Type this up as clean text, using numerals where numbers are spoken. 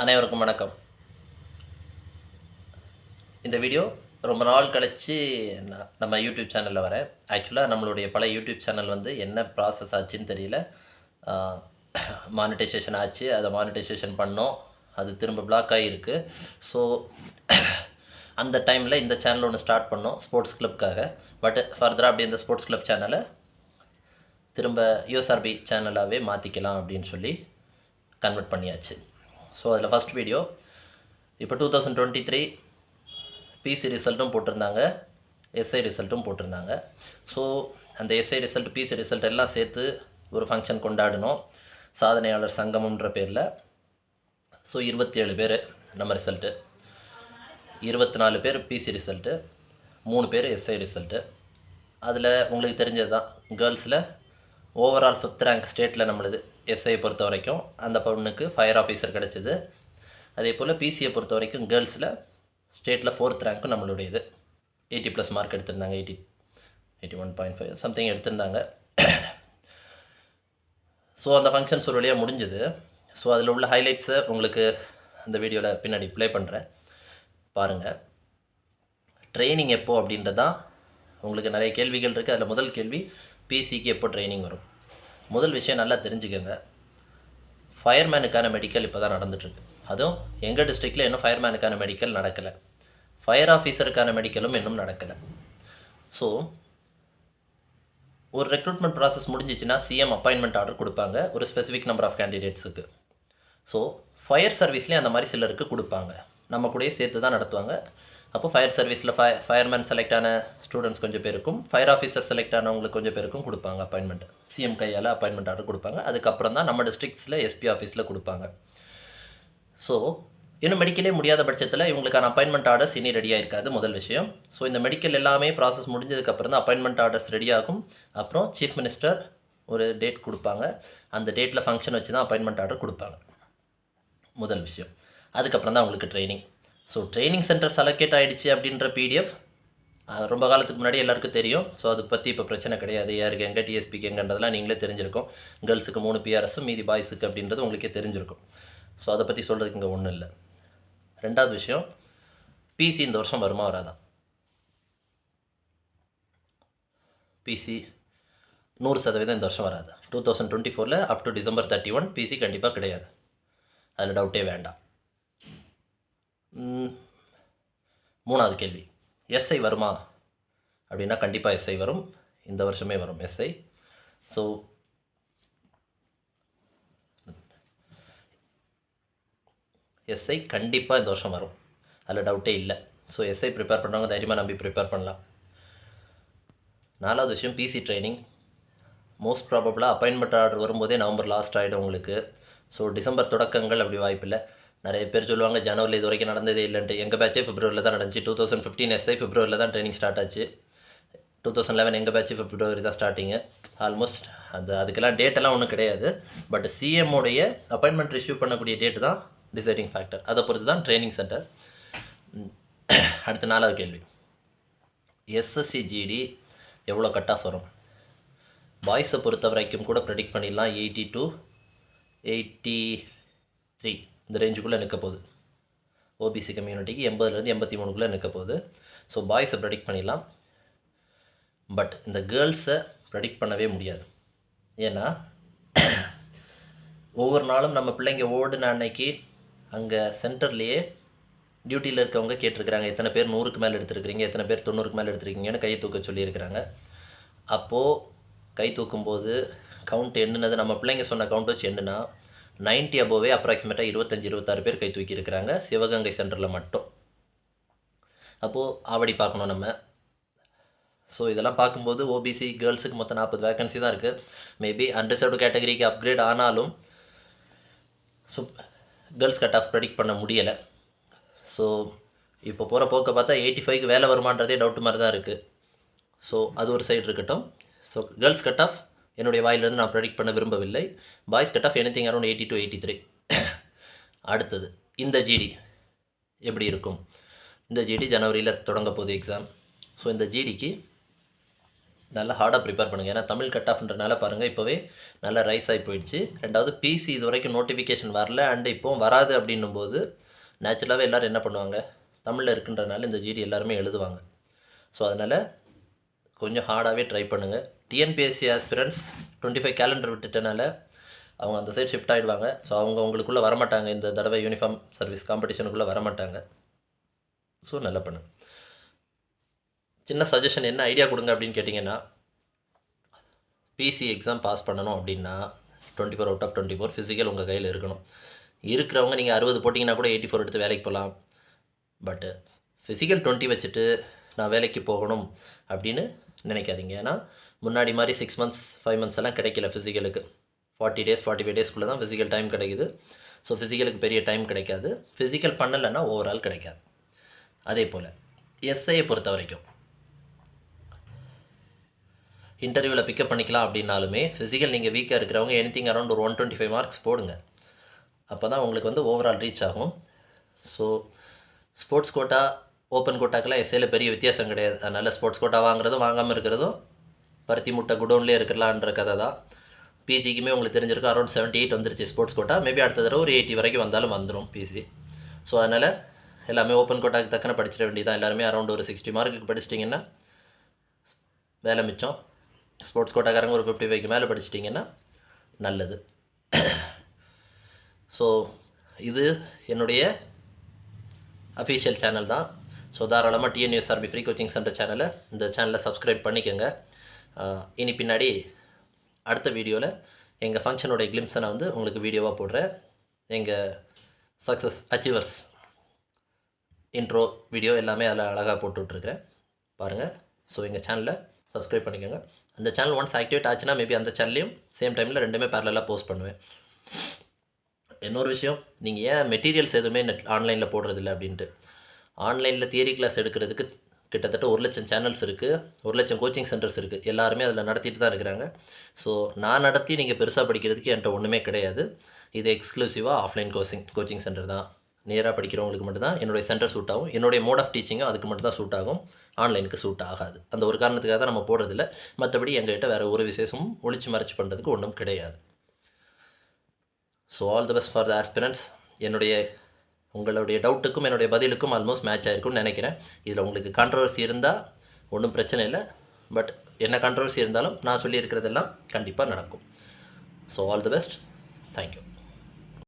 அனைவருக்கும் வணக்கம். இந்த வீடியோ ரொம்ப நாள் கழிச்சு நம்ம யூடியூப் சேனலில் வரேன். ஆக்சுவலாக நம்மளுடைய பழைய யூடியூப் சேனல் வந்து என்ன ப்ராசஸ் ஆச்சுன்னு தெரியல. மானிட்டைசேஷன் ஆச்சு, அதை மானிட்டைசேஷன் பண்ணோம், அது திரும்ப பிளாக் ஆகியிருக்கு. ஸோ அந்த டைமில் இந்த சேனல் ஒன்று ஸ்டார்ட் பண்ணோம் ஸ்போர்ட்ஸ் கிளப்காக. பட் ஃபர்தராக அப்படி இந்த ஸ்போர்ட்ஸ் கிளப் சேனலை திரும்ப யூஎஸ்ஆர்பி சேனலாகவே மாற்றிக்கலாம் அப்படின்னு சொல்லி கன்வெர்ட் பண்ணியாச்சு. ஸோ அதில் ஃபஸ்ட் வீடியோ இப்போ 2023 பிசி ரிசல்ட்டும் போட்டிருந்தாங்க, எஸ்ஐ ரிசல்ட்டும் போட்டிருந்தாங்க. ஸோ அந்த எஸ்ஐ ரிசல்ட் பிசி ரிசல்ட் எல்லாம் சேர்த்து ஒரு ஃபங்க்ஷன் கொண்டாடினோம், சாதனையாளர் சங்கமன்ற பேரில். ஸோ 27 பேர் நம்ம ரிசல்ட்டு, 24 பேர் பிசி ரிசல்ட்டு, 3 பேர் எஸ்ஐ ரிசல்ட்டு. அதில் உங்களுக்கு தெரிஞ்சது தான், கேர்ள்ஸில் ஓவரால் 5th ரேங்க் ஸ்டேட்டில் நம்மளுது எஸ்ஐயை பொறுத்த வரைக்கும் அந்த பொண்ணுக்கு ஃபயர் ஆஃபீஸர் கிடச்சிது. அதே போல் பிசியை பொறுத்த வரைக்கும் கேர்ள்ஸில் ஸ்டேட்டில் 4th ரேங்க்கும் நம்மளுடையது. 80+ மார்க் எடுத்திருந்தாங்க, 81.5 சம்திங் எடுத்திருந்தாங்க. ஸோ அந்த ஃபங்க்ஷன்ஸ் ஒரு வழியாக முடிஞ்சுது. ஸோ அதில் உள்ள ஹைலைட்ஸை உங்களுக்கு இந்த வீடியோவில் பின்னாடி ப்ளே பண்ணுறேன், பாருங்கள். ட்ரைனிங் எப்போ அப்படின்றது தான் உங்களுக்கு நிறைய கேள்விகள் இருக்குது. அதில் முதல் கேள்வி, பிசிக்கு எப்போ ட்ரைனிங் வரும்? முதல் விஷயம் நல்லா தெரிஞ்சுக்கோங்க, ஃபயர்மேனுக்கான மெடிக்கல் இப்போ தான் நடந்துகிட்ருக்கு. அதுவும் எங்கள் டிஸ்ட்ரிக்டில் இன்னும் ஃபயர்மேனுக்கான மெடிக்கல் நடக்கலை, ஃபயர் ஆஃபீஸருக்கான மெடிக்கலும் இன்னும் நடக்கலை. ஸோ ஒரு ரெக்ரூட்மெண்ட் ப்ராசஸ் முடிஞ்சிச்சுன்னா சிஎம் அப்பாயின்மெண்ட் ஆர்டர் கொடுப்பாங்க ஒரு ஸ்பெசிஃபிக் நம்பர் ஆஃப் கேண்டிடேட்ஸுக்கு. ஸோ ஃபயர் சர்வீஸ்லேயும் அந்த மாதிரி சிலருக்கு கொடுப்பாங்க, நம்ம கூடயே சேர்த்து தான் நடத்துவாங்க. அப்போ ஃபயர் சர்வீஸில் ஃபயர்மேன் செலக்ட் ஆன ஸ்டூடெண்ட்ஸ் கொஞ்சம் பேருக்கும், ஃபயர் ஆஃபீஸர் செலக்ட் ஆனவங்களுக்கு கொஞ்சம் பேருக்கும் கொடுப்பாங்க அப்பாயின்மெண்ட். சிஎம் கையால் அப்பாயின்மெண்ட் ஆர்டர் கொடுப்பாங்க. அதுக்கப்புறம் தான் நம்ம டிஸ்ட்ரிக்ஸில் எஸ்பி ஆஃபீஸில் கொடுப்பாங்க. ஸோ இன்னும் மெடிக்கலே முடியாத பட்சத்தில் இவங்களுக்கான அப்பாயின்மெண்ட் ஆர்டர்ஸ் இனி ரெடியாக இருக்காது, முதல் விஷயம். ஸோ இந்த மெடிக்கல் எல்லாமே ப்ராசஸ் முடிஞ்சதுக்கப்புறம் தான் அப்பாயின்மெண்ட் ஆர்டர்ஸ் ரெடியாகும். அப்புறம் சீஃப் மினிஸ்டர் ஒரு டேட் கொடுப்பாங்க, அந்த டேட்டில் ஃபங்க்ஷன் வச்சு தான் அப்பாயின்மெண்ட் ஆர்டர் கொடுப்பாங்க, முதல் விஷயம். அதுக்கப்புறம் தான் அவங்களுக்கு training. So training centres allocate ஆகிடுச்சு அப்படின்ற பிடிஎஃப் ரொம்ப காலத்துக்கு முன்னாடி எல்லாருக்கும் தெரியும். ஸோ அதை பற்றி இப்போ பிரச்சனை கிடையாது, யாருக்கு எங்கே டிஎஸ்பிக்கு எங்கன்றதெல்லாம் நீங்களே தெரிஞ்சிருக்கும். கேர்ள்ஸுக்கு 3 பிஆர்எஸும் மீதி பாய்ஸுக்கு அப்படின்றது உங்களுக்கே தெரிஞ்சிருக்கும். ஸோ அதை பற்றி சொல்கிறதுக்கு இங்கே ஒன்றும் இல்லை. ரெண்டாவது விஷயம், பிசி இந்த வருஷம் வருமா வராதா? பிசி 100% இந்த வருஷம் வராது. 2024 அப் டு December 31 பிசி கண்டிப்பாக கிடையாது, அதில் டவுட்டே வேண்டாம். மூணாவது கேள்வி, எஸ்ஐ வருமா அப்படின்னா கண்டிப்பாக எஸ்ஐ வரும், இந்த வருஷமே வரும் எஸ்ஐ. ஸோ எஸ்ஐ கண்டிப்பாக இந்த வருஷம் வரும், அதில் டவுட்டே இல்லை. ஸோ எஸ்ஐ ப்ரிப்பேர் பண்ணுறவங்க தைரியமாக நம்பி ப்ரிப்பேர் பண்ணலாம். நாலாவது விஷயம், பிசி ட்ரைனிங் மோஸ்ட் ப்ராபபிளாக அப்பாயின்மெண்ட் ஆர்டர் வரும்போதே நவம்பர் லாஸ்ட் ஆகிடும் உங்களுக்கு. ஸோ டிசம்பர் தொடக்கங்கள் அப்படி வாய்ப்பில்லை. நிறைய பேர் சொல்லுவாங்க ஜனவரியில் இது வரைக்கும் நடந்ததே இல்லைன்ட்டு. எங்கள் பேட்சே பிப்ரவரியில் தான் நடந்துச்சு. 2015 எஸ்ஐ பிப்ரவரியில் தான் ட்ரைனிங் ஸ்டார்ட் ஆச்சு. 2011 எங்கள் பேட்ச் பிப்ரவரி தான் ஸ்டார்டிங்கு. ஆல்மோஸ்ட் அதுக்கெல்லாம் டேட்டெல்லாம் ஒன்றும் கிடையாது. பட் சிஎம்முடைய அப்பாயின்மெண்ட் ரிசீவ் பண்ணக்கூடிய டேட்டு தான் டிசைடிங் ஃபேக்டர், அதை பொறுத்து தான் ட்ரைனிங் சென்டர். அடுத்த நாலாவது கேள்வி, எஸ்எஸ்சி ஜிடி எவ்வளோ கட் ஆஃப் வரும்? பாய்ஸை பொறுத்த வரைக்கும் கூட ப்ரெடிக்ட் பண்ணிடலாம், 80 to 83 இந்த ரேஞ்சுக்குள்ளே நிற்க போகுது. ஓபிசி கம்யூனிட்டிக்கு 80லேருந்து 83க்குள்ளே நிற்க போகுது. ஸோ பாய்ஸை ப்ரெடிக்ட் பண்ணிடலாம். பட் இந்த கேர்ள்ஸை ப்ரெடிக்ட் பண்ணவே முடியாது. ஏன்னா ஒவ்வொரு நாளும் நம்ம பிள்ளைங்க ஓடுன அன்னைக்கு அங்கே சென்டர்லேயே டியூட்டியில் இருக்கவங்க கேட்டிருக்கிறாங்க, எத்தனை பேர் 100க்கு மேலே எடுத்துருக்கிறீங்க, எத்தனை பேர் 90க்கு மேலே எடுத்துருக்கீங்கன்னு கை தூக்க சொல்லியிருக்கிறாங்க. அப்போது கை தூக்கும்போது கவுண்ட் எண்ணுனது, நம்ம பிள்ளைங்க சொன்ன கவுண்ட் வச்சு எண்ணுனா 90 அபோவே அப்ராக்சிமேட்டாக 25-26 பேர் கை தூக்கியிருக்கிறாங்க சிவகங்கை சென்டரில் மட்டும். அப்போது ஆவடி பார்க்கணும் நம்ம. ஸோ இதெல்லாம் பார்க்கும்போது ஓபிசி கேர்ள்ஸுக்கு மொத்தம் 40 வேகன்சி தான் இருக்குது. மேபி அன்ரிசர்வ்டு கேட்டகரிக்கு அப்கிரேட் ஆனாலும் so girls cut off predict பண்ண முடியலை. ஸோ இப்போ போகிற போக்க பார்த்தா 85க்கு வேலை வருமானதே டவுட் மாதிரி தான் இருக்குது. ஸோ அது ஒரு சைடு இருக்கட்டும். ஸோ கேர்ள்ஸ் கட் ஆஃப் என்னுடைய வாயிலிருந்து நான் ப்ரெடிக்ட் பண்ண விரும்பவில்லை. Boys cut off anything around 80 to 83. அடுத்தது, இந்த ஜிடி எப்படி இருக்கும்? இந்த ஜிடி ஜனவரியில் தொடங்க போகுது எக்ஸாம். ஸோ இந்த ஜிடிக்கு நல்லா ஹார்டாக ப்ரிப்பேர் பண்ணுங்கள். ஏன்னா தமிழ் கட் ஆஃப்ன்றனால பாருங்கள் இப்போவே நல்லா ரைஸ் ஆகி போயிடுச்சு. ரெண்டாவது பிசி இது வரைக்கும் நோட்டிஃபிகேஷன் வரல அண்ட் இப்போவும் வராது அப்படின்னும்போது நேச்சுரலாகவே எல்லோரும் என்ன பண்ணுவாங்க, தமிழில் இருக்குன்றனால இந்த ஜிடி எல்லாருமே எழுதுவாங்க. ஸோ அதனால் கொஞ்சம் ஹார்டாகவே ட்ரை பண்ணுங்கள். டிஎன்பிஎஸ்சி ஆஸ்பிரன்ஸ் 25 கேலண்டர் விட்டுட்டனால அவங்க அந்த சைட் ஷிஃப்ட் ஆகிடுவாங்க. ஸோ அவங்க உங்களுக்குள்ளே வரமாட்டாங்க, இந்த தடவை யூனிஃபார்ம் சர்வீஸ் காம்படிஷனுக்குள்ளே வரமாட்டாங்க. ஸோ நல்லா பண்ணுங்க. சின்ன சஜஷன் என்ன ஐடியா கொடுங்க அப்படின்னு கேட்டிங்கன்னா, பிசி எக்ஸாம் பாஸ் பண்ணணும் அப்படின்னா 24 அவுட் ஆஃப் 24 ஃபிசிக்கல் உங்கள் கையில் இருக்கணும். இருக்கிறவங்க நீங்கள் 60 போட்டிங்கன்னா கூட 84 எடுத்து வேலைக்கு போகலாம். பட்டு ஃபிசிக்கல் 20 வச்சுட்டு நான் வேலைக்கு போகணும் அப்படின்னு நினைக்காதீங்க. ஏன்னா முன்னாடி மாதிரி 6 மந்த்ஸ் 5 மந்த்ஸ் எல்லாம் கிடைக்கல ஃபிசிக்கலுக்கு. 40 டேஸ் 45 டேஸ்க்குள்ளே தான் ஃபிசிக்கல் டைம் கிடைக்குது. ஸோ ஃபிசிக்கலுக்கு பெரிய டைம் கிடைக்காது. ஃபிசிக்கல் பண்ணலைன்னா ஓவரால் கிடைக்காது. அதே போல் எஸ்ஐயை பொறுத்த வரைக்கும் இன்டர்வியூவில் பிக்கப் பண்ணிக்கலாம் அப்படின்னாலுமே ஃபிசிக்கல் நீங்கள் வீக்காக இருக்கிறவங்க எனிதிங் அரௌண்ட் ஒரு 125 மார்க்ஸ் போடுங்க. அப்போ தான் உங்களுக்கு வந்து ஓவரால் ரீச் ஆகும். ஸோ ஸ்போர்ட்ஸ் கோட்டா ஓப்பன் கோட்டாக்கெல்லாம் எஸ்ஐயில் பெரிய வித்தியாசம் கிடையாது. அதனால் ஸ்போர்ட்ஸ் கோட்டா வாங்குறதும் வாங்காமல் இருக்கிறதும் பருத்தி முட்டை குடோன்லேயே இருக்கலான்ற கதை தான். பிசிக்குமே உங்களுக்கு தெரிஞ்சிருக்கும் அரௌண்ட் 78 வந்துருச்சு ஸ்போர்ட்ஸ் கோட்டா. மேபி அடுத்த தடவை ஒரு 80 வரைக்கும் வந்தாலும் வந்துடும் பிசி. ஸோ அதனால் எல்லாமே ஓப்பன் கோட்டாக்கு தக்கன படிச்சிட வேண்டியதான். எல்லாருமே அரௌண்ட் ஒரு 60 மார்க்குக்கு படிச்சிட்டிங்கன்னா வேலை மிச்சம். ஸ்போர்ட்ஸ் கோட்டாக்காரங்க ஒரு 55க்கு மேலே படிச்சிட்டிங்கன்னா நல்லது. ஸோ இது என்னுடைய அஃபீஷியல் சேனல் தான். ஸோ தாராளமாக டிஎன்யூஎஸ்ஆர்பி ஃப்ரீ கோச்சிங் சென்டர் சேனலை இந்த சேனலில் சப்ஸ்கிரைப் பண்ணிக்கோங்க. இனி பின்னாடி அடுத்த வீடியோவில் எங்கள் ஃபங்க்ஷனோடைய கிளிம்ஸை நான் வந்து உங்களுக்கு வீடியோவாக போடுறேன். எங்கள் சக்ஸஸ் அச்சீவர்ஸ் இன்ட்ரோ வீடியோ எல்லாமே அதில் அழகாக போட்டுட்ருக்கிறேன், பாருங்கள். ஸோ எங்கள் சேனலை சப்ஸ்கிரைப் பண்ணிக்கோங்க. அந்த சேனல் ஒன்ஸ் ஆக்டிவேட் ஆச்சுன்னா மேபி அந்த சேனல்லையும் சேம் டைமில் ரெண்டுமே பேரலாக போஸ்ட் பண்ணுவேன். இன்னொரு விஷயம், நீங்கள் ஏன் மெட்டீரியல்ஸ் எதுவுமே ஆன்லைனில் போடுறதில்ல அப்படின்ட்டு. ஆன்லைனில் தியரி கிளாஸ் எடுக்கிறதுக்கு கிட்டத்தட்ட 1 லட்சம் சேனல்ஸ் இருக்குது, 1 லட்சம் கோச்சிங் சென்டர்ஸ் இருக்குது. எல்லாருமே அதில் நடத்திட்டு தான் இருக்கிறாங்க. ஸோ நான் நடத்தி நீங்கள் பெருசாக படிக்கிறதுக்கு என்கிட்ட ஒன்றுமே கிடையாது. இது எக்ஸ்க்ளூசிவாக ஆஃப்லைன் கோச்சிங் சென்டர் தான். நேராக படிக்கிறவங்களுக்கு மட்டும்தான் என்னுடைய சென்டர் சூட் ஆகும். என்னுடைய மோட் ஆஃப் டீச்சிங்கும் அதுக்கு மட்டும் தான் சூட் ஆகும், ஆன்லைனுக்கு சூட் ஆகாது. அந்த ஒரு காரணத்துக்காக தான் நம்ம போடுறதில்ல. மற்றபடி எங்கள்கிட்ட வேறு ஒரு விசேஷமும் ஒளிச்சு மறைச்சி பண்ணுறதுக்கு ஒன்றும் கிடையாது. So all the best for the aspirants. உங்களுடைய டவுட்டுக்கும் என்னுடைய பதிலுக்கும் ஆல்மோஸ்ட் மேட்ச் ஆகிருக்கும்னு நினைக்கிறேன். இதில் உங்களுக்கு கான்ட்ரவர்சி இருந்தால் ஒன்றும் பிரச்சனை இல்லை. பட் என்ன கான்ட்ரவர்சி இருந்தாலும் நான் சொல்லியிருக்கிறதெல்லாம் கண்டிப்பாக நடக்கும். So all the best. Thank you.